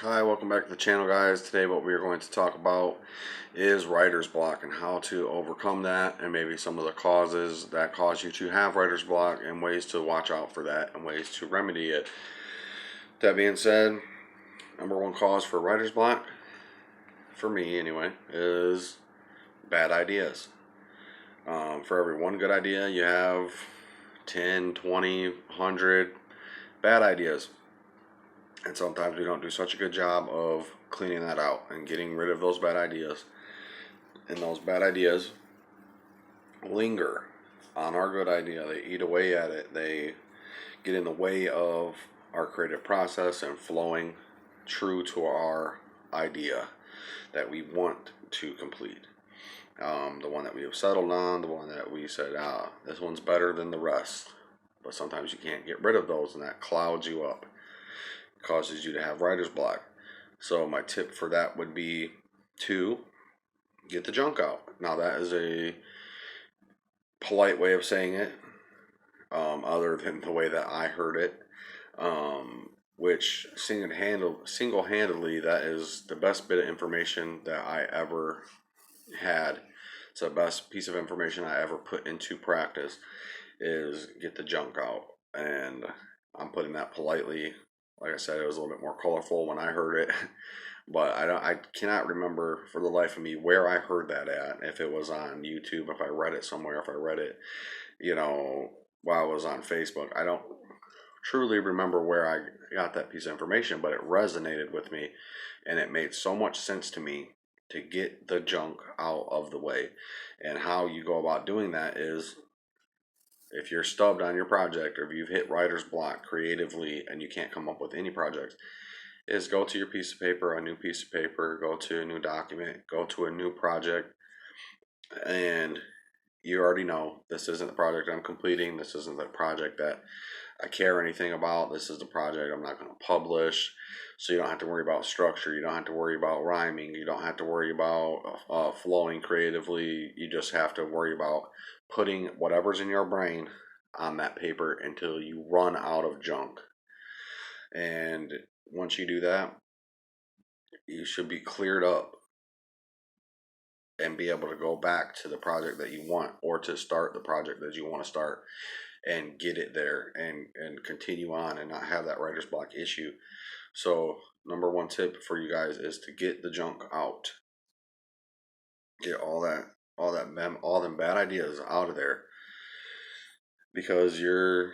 Hi, welcome back to the channel, guys. Today what we are going to talk about is writer's block and how to overcome that, and maybe some of the causes that cause you to have writer's block and ways to watch out for that and ways to remedy it. That being said, number one cause for writer's block, for me anyway, is bad ideas. For every one good idea, you have 10, 20, 100 bad ideas. And sometimes we don't do such a good job of cleaning that out and getting rid of those bad ideas. And those bad ideas linger on our good idea. They eat away at it. They get in the way of our creative process and flowing true to our idea that we want to complete. The one that we have settled on, the one that we said, this one's better than the rest. But sometimes you can't get rid of those, and that clouds you up, causes you to have writer's block. So my tip for that would be to get the junk out. Now that is a polite way of saying it, other than the way that I heard it, which single-handedly, that is the best bit of information that I ever had. It's the best piece of information I ever put into practice, is get the junk out. And I'm putting that politely. Like I said, it was a little bit more colorful when I heard it, but I cannot remember for the life of me where I heard that at. If it was on YouTube, if I read it somewhere, if I read it, while I was on Facebook. I don't truly remember where I got that piece of information, but it resonated with me, and it made so much sense to me to get the junk out of the way. And how you go about doing that is, if you're stubbed on your project, or if you've hit writer's block creatively and you can't come up with any projects, is go to your piece of paper, a new piece of paper, go to a new document, go to a new project, and you already know, this isn't the project I'm completing, this isn't the project that I care anything about, this is the project I'm not going to publish. So you don't have to worry about structure, you don't have to worry about rhyming, you don't have to worry about flowing creatively. You just have to worry about putting whatever's in your brain on that paper until you run out of junk. And once you do that, you should be cleared up and be able to go back to the project that you want, or to start the project that you want to start, and get it there and continue on and not have that writer's block issue. So number one tip for you guys is to get the junk out. Get all them bad ideas out of there, because your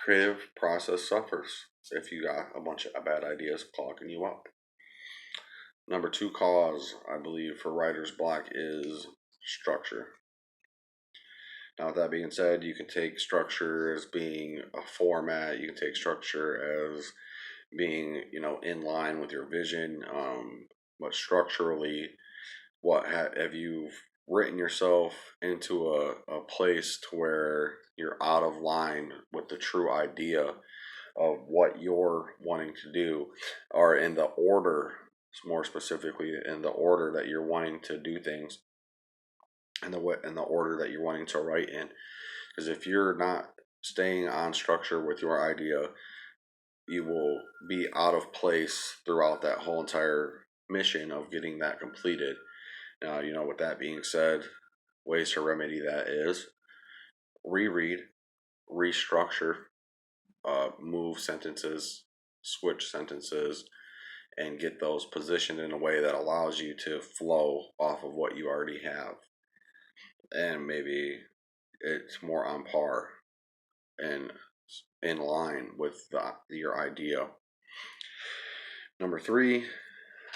creative process suffers if you got a bunch of bad ideas clogging you up. Number two cause, I believe, for writer's block is structure. Now, with that being said, you can take structure as being a format. You can take structure as being, in line with your vision. But structurally, have you written yourself into a place to where you're out of line with the true idea of what you're wanting to do, or in the order, more specifically, in the order that you're wanting to do things, and the order that you're wanting to write in. Because if you're not staying on structure with your idea, you will be out of place throughout that whole entire mission of getting that completed. Now, with that being said, ways to remedy that is reread, restructure, move sentences, switch sentences, and get those positioned in a way that allows you to flow off of what you already have. And maybe it's more on par and in line with your idea. Number three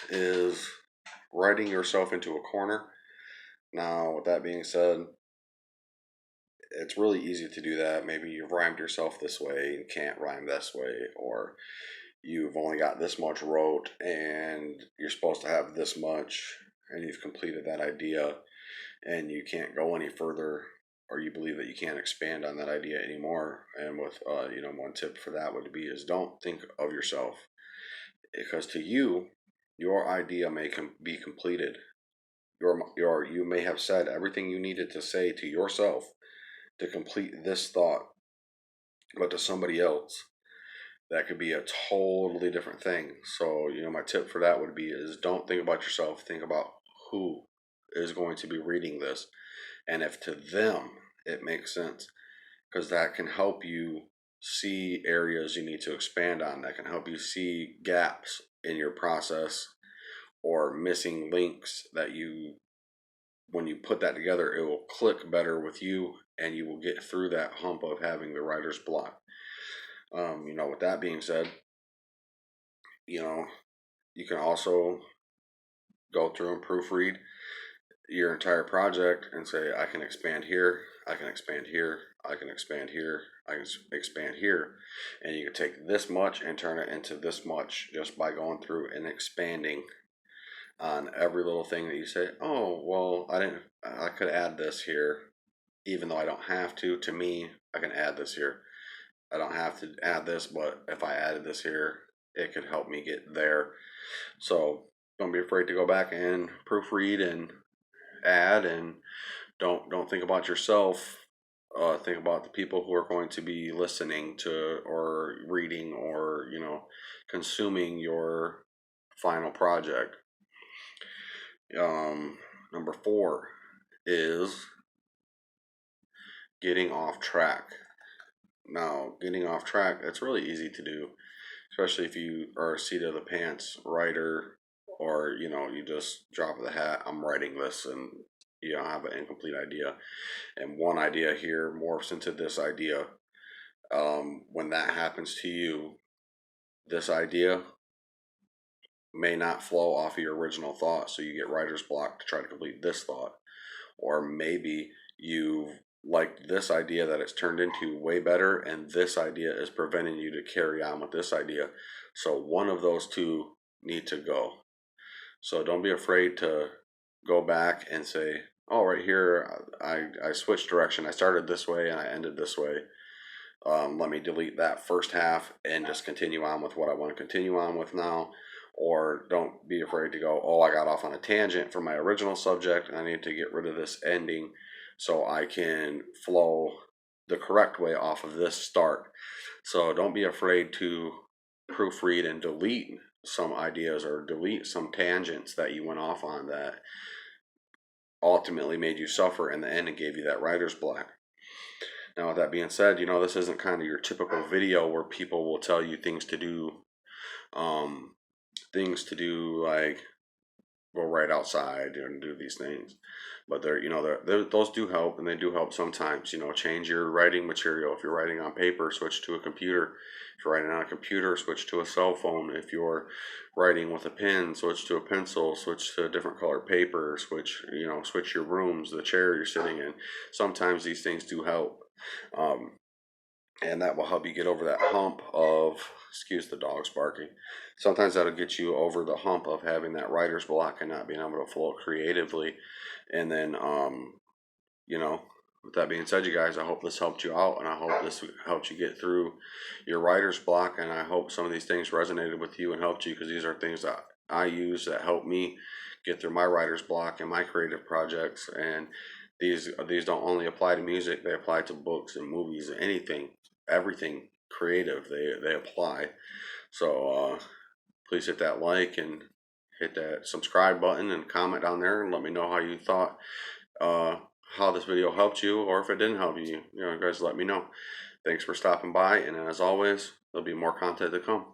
is writing yourself into a corner. Now, with that being said, it's really easy to do that. Maybe you've rhymed yourself this way and can't rhyme this way, or you've only got this much wrote and you're supposed to have this much, and you've completed that idea and you can't go any further, or you believe that you can't expand on that idea anymore. And with one tip for that would be, is don't think of yourself, because to you, your idea may be completed. You may have said everything you needed to say to yourself to complete this thought, but to somebody else, that could be a totally different thing. So, my tip for that would be is don't think about yourself, think about who is going to be reading this, and if to them it makes sense, because that can help you see areas you need to expand on, that can help you see gaps in your process or missing links that you, when you put that together, it will click better with you and you will get through that hump of having the writer's block. With that being said, you can also go through and proofread your entire project and say, I can expand here, I can expand here, I can expand here, I can expand here. And you can take this much and turn it into this much just by going through and expanding on every little thing that you say, oh, well, I could add this here, even though I don't have to. To me, I can add this here. I don't have to add this, but if I added this here, it could help me get there. So don't be afraid to go back and proofread and add, and don't think about yourself. Think about the people who are going to be listening to or reading or consuming your final project. Number 4 is getting off track. Now, getting off track, it's really easy to do, especially if you are a seat of the pants writer, or you just drop the hat, I'm writing this, and you don't have an incomplete idea, and one idea here morphs into this idea. When that happens to you, this idea may not flow off of your original thought, so you get writer's block to try to complete this thought. Or maybe you like this idea that it's turned into way better, and this idea is preventing you to carry on with this idea. So one of those two need to go. So don't be afraid to go back and say, oh, right here, I switched direction. I started this way and I ended this way. Let me delete that first half and just continue on with what I want to continue on with now. Or don't be afraid to go, oh, I got off on a tangent from my original subject and I need to get rid of this ending so I can flow the correct way off of this start. So don't be afraid to proofread and delete some ideas or delete some tangents that you went off on that ultimately made you suffer in the end and gave you that writer's block. Now, with that being said, this isn't kind of your typical video where people will tell you things to do, like go right outside and do these things. But those do help, and they do help sometimes. Change your writing material. If you're writing on paper, switch to a computer. If you're writing on a computer, switch to a cell phone. If you're writing with a pen, switch to a pencil. Switch to a different color paper. Switch your rooms, the chair you're sitting in. Sometimes these things do help. And that will help you get over that hump of, excuse the dogs barking, sometimes that'll get you over the hump of having that writer's block and not being able to flow creatively. And then, with that being said, you guys, I hope this helped you out, and I hope this helped you get through your writer's block, and I hope some of these things resonated with you and helped you, because these are things that I use that help me get through my writer's block and my creative projects. And these don't only apply to music, they apply to books and movies, anything, everything creative, they apply. So please hit that like and hit that subscribe button and comment down there and let me know how you thought, how this video helped you, or if it didn't help you. Guys, let me know. Thanks for stopping by, and as always, there'll be more content to come.